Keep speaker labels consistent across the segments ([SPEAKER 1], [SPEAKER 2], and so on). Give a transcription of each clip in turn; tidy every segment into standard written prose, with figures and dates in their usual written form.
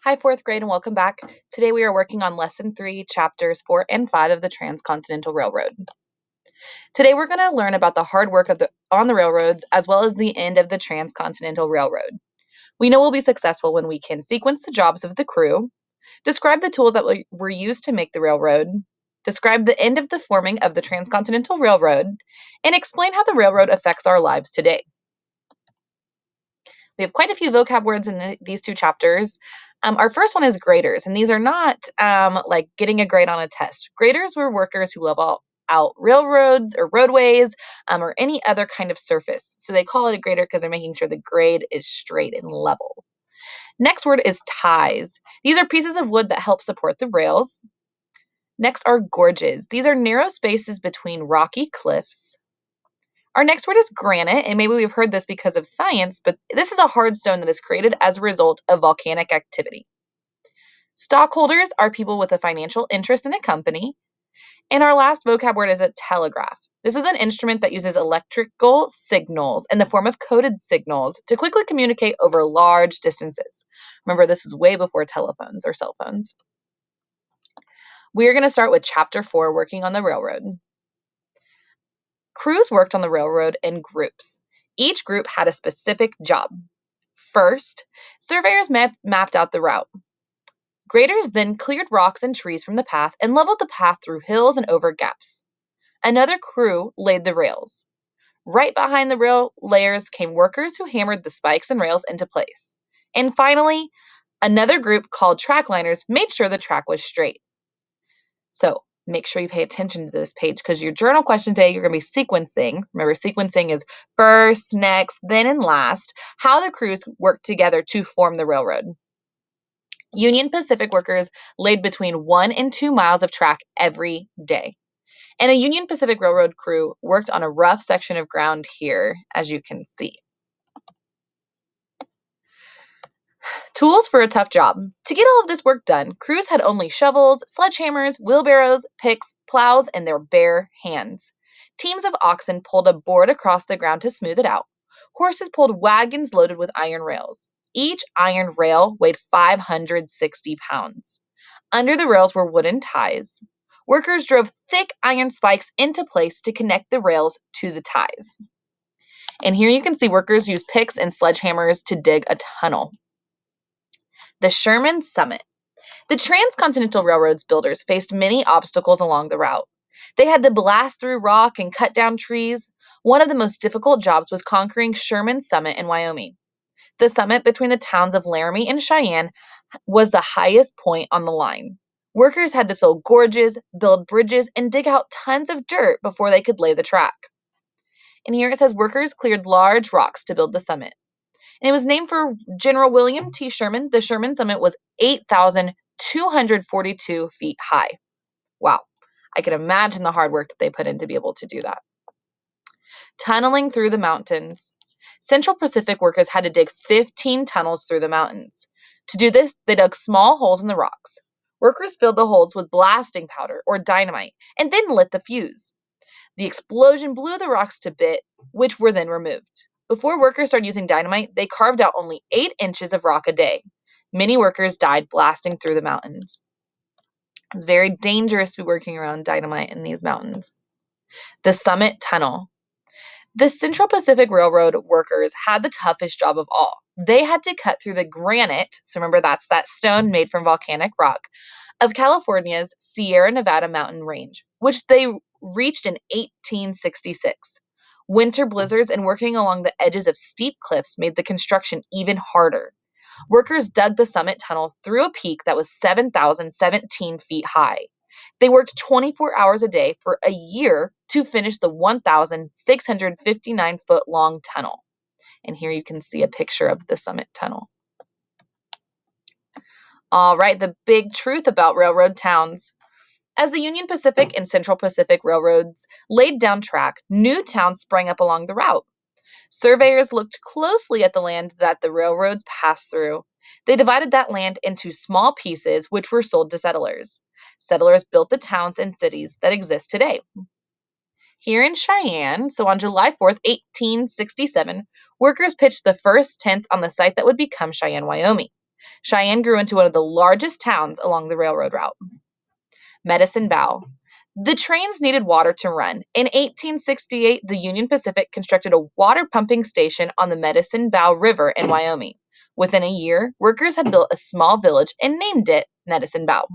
[SPEAKER 1] Hi, fourth grade, and welcome back. Today we are working on Lesson 3, Chapters 4 and 5 of the Transcontinental Railroad. Today we're going to learn about the hard work on the railroads as well as the end of the Transcontinental Railroad. We know we'll be successful when we can sequence the jobs of the crew, describe the tools that were used to make the railroad, describe the end of the forming of the Transcontinental Railroad, and explain how the railroad affects our lives today. We have quite a few vocab words in these two chapters. Our first one is graders, and these are not like getting a grade on a test. Graders were workers who level out railroads or roadways or any other kind of surface. So they call it a grader because they're making sure the grade is straight and level. Next word is ties. These are pieces of wood that help support the rails. Next are gorges. These are narrow spaces between rocky cliffs. Our next word is granite, and maybe we've heard this because of science, but this is a hard stone that is created as a result of volcanic activity. Stockholders are people with a financial interest in a company. And our last vocab word is a telegraph. This is an instrument that uses electrical signals in the form of coded signals to quickly communicate over large distances. Remember, this is way before telephones or cell phones. We are going to start with Chapter 4, Working on the Railroad. Crews worked on the railroad in groups. Each group had a specific job. First, surveyors mapped out the route. Graders then cleared rocks and trees from the path and leveled the path through hills and over gaps. Another crew laid the rails. Right behind the rail layers came workers who hammered the spikes and rails into place. And finally, another group called track liners made sure the track was straight. So make sure you pay attention to this page because your journal question today, you're going to be sequencing. Remember, sequencing is first, next, then, and last, how the crews worked together to form the railroad. Union Pacific workers laid between 1 and 2 miles of track every day. And a Union Pacific Railroad crew worked on a rough section of ground here, as you can see. Tools for a tough job. To get all of this work done, crews had only shovels, sledgehammers, wheelbarrows, picks, plows, and their bare hands. Teams of oxen pulled a board across the ground to smooth it out. Horses pulled wagons loaded with iron rails. Each iron rail weighed 560 pounds. Under the rails were wooden ties. Workers drove thick iron spikes into place to connect the rails to the ties. And here you can see workers use picks and sledgehammers to dig a tunnel. The Sherman Summit. The Transcontinental Railroad's builders faced many obstacles along the route. They had to blast through rock and cut down trees. One of the most difficult jobs was conquering Sherman Summit in Wyoming. The summit between the towns of Laramie and Cheyenne was the highest point on the line. Workers had to fill gorges, build bridges, and dig out tons of dirt before they could lay the track. And here it says workers cleared large rocks to build the summit. And it was named for General William T. Sherman. The Sherman Summit was 8,242 feet high. Wow. I can imagine the hard work that they put in to be able to do that. Tunneling through the mountains. Central Pacific workers had to dig 15 tunnels through the mountains. To do this, they dug small holes in the rocks. Workers filled the holes with blasting powder or dynamite and then lit the fuse. The explosion blew the rocks to bits, which were then removed. Before workers started using dynamite, they carved out only 8 inches of rock a day. Many workers died blasting through the mountains. It's very dangerous to be working around dynamite in these mountains. The Summit Tunnel. The Central Pacific Railroad workers had the toughest job of all. They had to cut through the granite, so remember that's that stone made from volcanic rock, of California's Sierra Nevada mountain range, which they reached in 1866. Winter blizzards and working along the edges of steep cliffs made the construction even harder. Workers dug the summit tunnel through a peak that was 7,017 feet high. They worked 24 hours a day for a year to finish the 1,659-foot long tunnel. And here you can see a picture of the summit tunnel. All right, the big truth about railroad towns. As the Union Pacific and Central Pacific Railroads laid down track, new towns sprang up along the route. Surveyors looked closely at the land that the railroads passed through. They divided that land into small pieces, which were sold to settlers. Settlers built the towns and cities that exist today. Here in Cheyenne, so on July 4th, 1867, workers pitched the first tents on the site that would become Cheyenne, Wyoming. Cheyenne grew into one of the largest towns along the railroad route. Medicine Bow. The trains needed water to run. In 1868, the Union Pacific constructed a water pumping station on the Medicine Bow River in Wyoming. Within a year, workers had built a small village and named it Medicine Bow.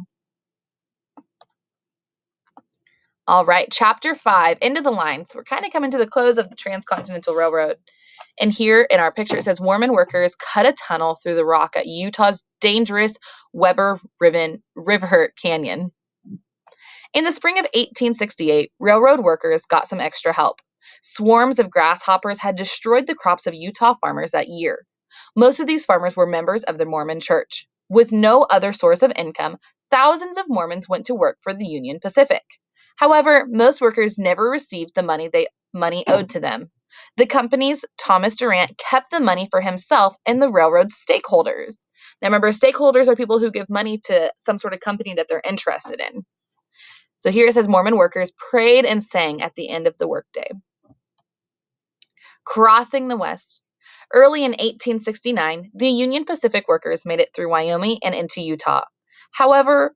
[SPEAKER 1] All right, Chapter 5, End of the line. So we're kind of coming to the close of the Transcontinental Railroad. And here in our picture, it says Mormon workers cut a tunnel through the rock at Utah's dangerous Weber River Canyon. In the spring of 1868, railroad workers got some extra help. Swarms of grasshoppers had destroyed the crops of Utah farmers that year. Most of these farmers were members of the Mormon Church. With no other source of income, thousands of Mormons went to work for the Union Pacific. However, most workers never received the money owed to them. The company's Thomas Durant kept the money for himself and the railroad's stakeholders. Now remember, stakeholders are people who give money to some sort of company that they're interested in. So here it says Mormon workers prayed and sang at the end of the workday. Crossing the West. Early in 1869, the Union Pacific workers made it through Wyoming and into Utah. However,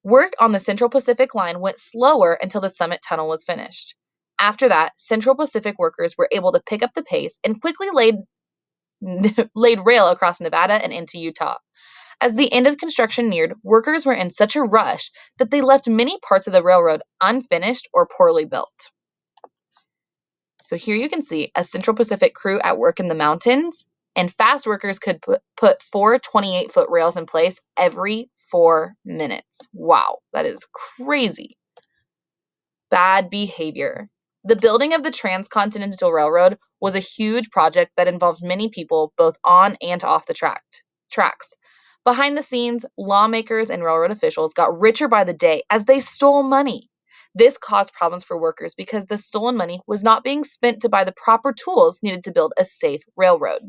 [SPEAKER 1] work on the Central Pacific line went slower until the Summit Tunnel was finished. After that, Central Pacific workers were able to pick up the pace and quickly laid rail across Nevada and into Utah. As the end of construction neared, workers were in such a rush that they left many parts of the railroad unfinished or poorly built. So here you can see a Central Pacific crew at work in the mountains, and fast workers could put 4 28-foot rails in place every 4 minutes. Wow, that is crazy. Bad behavior. The building of the Transcontinental Railroad was a huge project that involved many people both on and off the tracks. Behind the scenes, lawmakers and railroad officials got richer by the day as they stole money. This caused problems for workers because the stolen money was not being spent to buy the proper tools needed to build a safe railroad.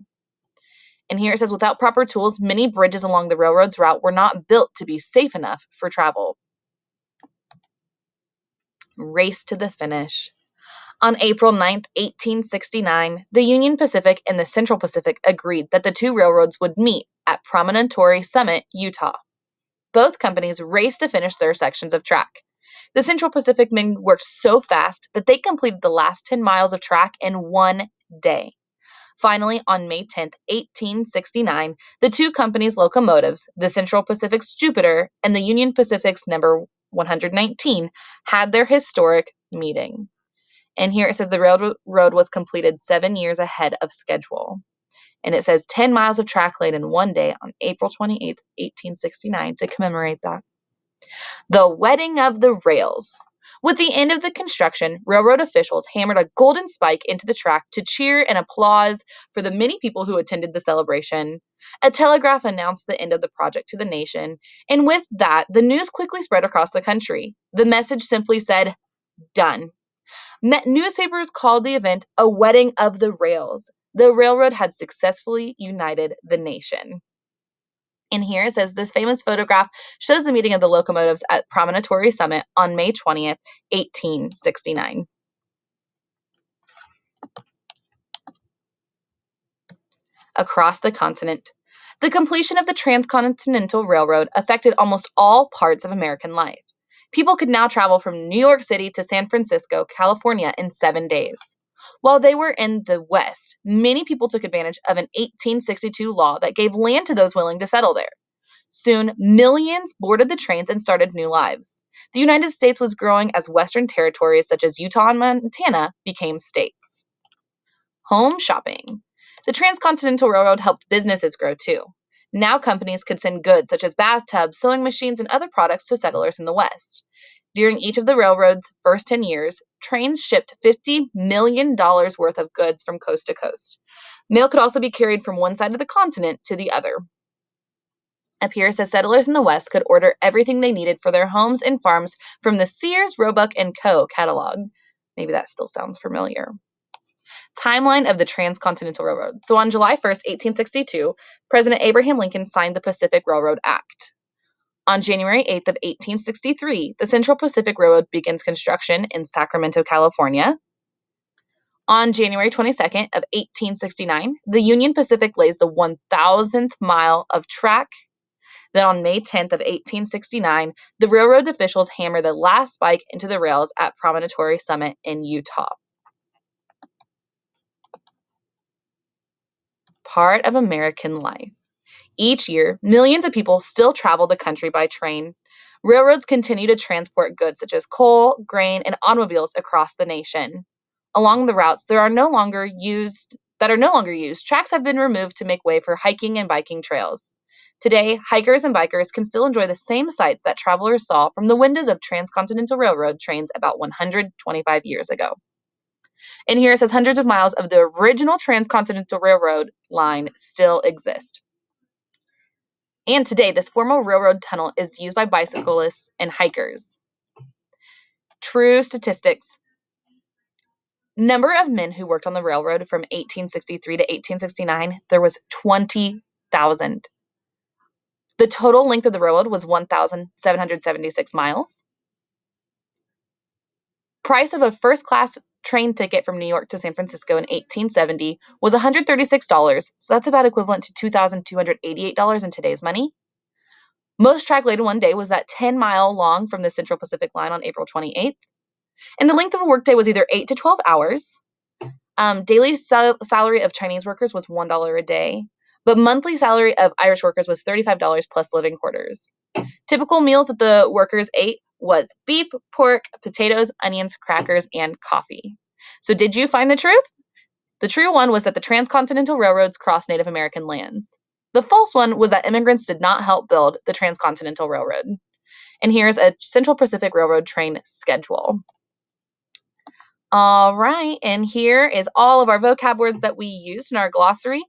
[SPEAKER 1] And here it says, without proper tools, many bridges along the railroad's route were not built to be safe enough for travel. Race to the finish. On April 9, 1869, the Union Pacific and the Central Pacific agreed that the two railroads would meet at Promontory Summit, Utah. Both companies raced to finish their sections of track. The Central Pacific men worked so fast that they completed the last 10 miles of track in 1 day. Finally, on May 10, 1869, the two companies' locomotives, the Central Pacific's Jupiter and the Union Pacific's number 119, had their historic meeting. And here it says the railroad was completed 7 years ahead of schedule. And it says 10 miles of track laid in 1 day on April 28, 1869 to commemorate that. The wetting of the rails. With the end of the construction, railroad officials hammered a golden spike into the track to cheer and applause for the many people who attended the celebration. A telegraph announced the end of the project to the nation, and with that, the news quickly spread across the country. The message simply said, "Done." Newspapers called the event a wetting of the rails. The railroad had successfully united the nation. And here it says this famous photograph shows the meeting of the locomotives at Promontory Summit on May 20th, 1869. Across the continent. The completion of the Transcontinental Railroad affected almost all parts of American life. People could now travel from New York City to San Francisco, California in 7 days. While they were in the West, many people took advantage of an 1862 law that gave land to those willing to settle there. Soon, millions boarded the trains and started new lives. The United States was growing as Western territories such as Utah and Montana became states. Home shopping. The Transcontinental Railroad helped businesses grow too. Now companies could send goods such as bathtubs, sewing machines, and other products to settlers in the West. During each of the railroad's first 10 years, trains shipped $50 million worth of goods from coast to coast. Mail could also be carried from one side of the continent to the other. Up here says settlers in the West could order everything they needed for their homes and farms from the Sears, Roebuck & Co. catalog. Maybe that still sounds familiar. Timeline of the Transcontinental Railroad. So on July 1st, 1862, President Abraham Lincoln signed the Pacific Railroad Act. On January 8th of 1863, the Central Pacific Railroad begins construction in Sacramento, California. On January 22nd of 1869, the Union Pacific lays the 1,000th mile of track. Then on May 10th of 1869, the railroad officials hammer the last spike into the rails at Promontory Summit in Utah. Part of American life. Each year, millions of people still travel the country by train. Railroads continue to transport goods such as coal, grain, and automobiles across the nation. Along the routes that are no longer used, tracks have been removed to make way for hiking and biking trails. Today, hikers and bikers can still enjoy the same sights that travelers saw from the windows of Transcontinental Railroad trains about 125 years ago. And here it says hundreds of miles of the original Transcontinental Railroad line still exist. And today, this formal railroad tunnel is used by bicyclists and hikers. True statistics. Number of men who worked on the railroad from 1863 to 1869, there was 20,000. The total length of the railroad was 1,776 miles. Price of a first-class train ticket from New York to San Francisco in 1870 was $136, so that's about equivalent to $2,288 in today's money. Most track laid in one day was that 10-mile long from the Central Pacific Line on April 28th. And the length of a workday was either 8 to 12 hours. Daily salary of Chinese workers was $1 a day, but monthly salary of Irish workers was $35 plus living quarters. Typical meals that the workers ate was beef, pork, potatoes, onions, crackers, and coffee. So did you find the truth? The true one was that the Transcontinental Railroads crossed Native American lands. The false one was that immigrants did not help build the Transcontinental Railroad. And here's a Central Pacific Railroad train schedule. All right, and here is all of our vocab words that we used in our glossary,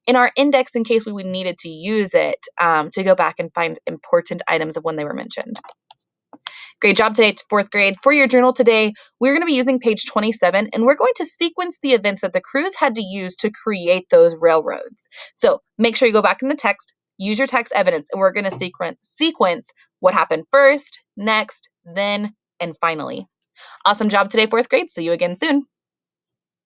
[SPEAKER 1] in our index in case we needed to use it to go back and find important items of when they were mentioned. Great job today, fourth grade. For your journal today, we're going to be using page 27, and we're going to sequence the events that the crews had to use to create those railroads. So make sure you go back in the text, use your text evidence, and we're going to sequence what happened first, next, then, and finally. Awesome job today, fourth grade. See you again soon.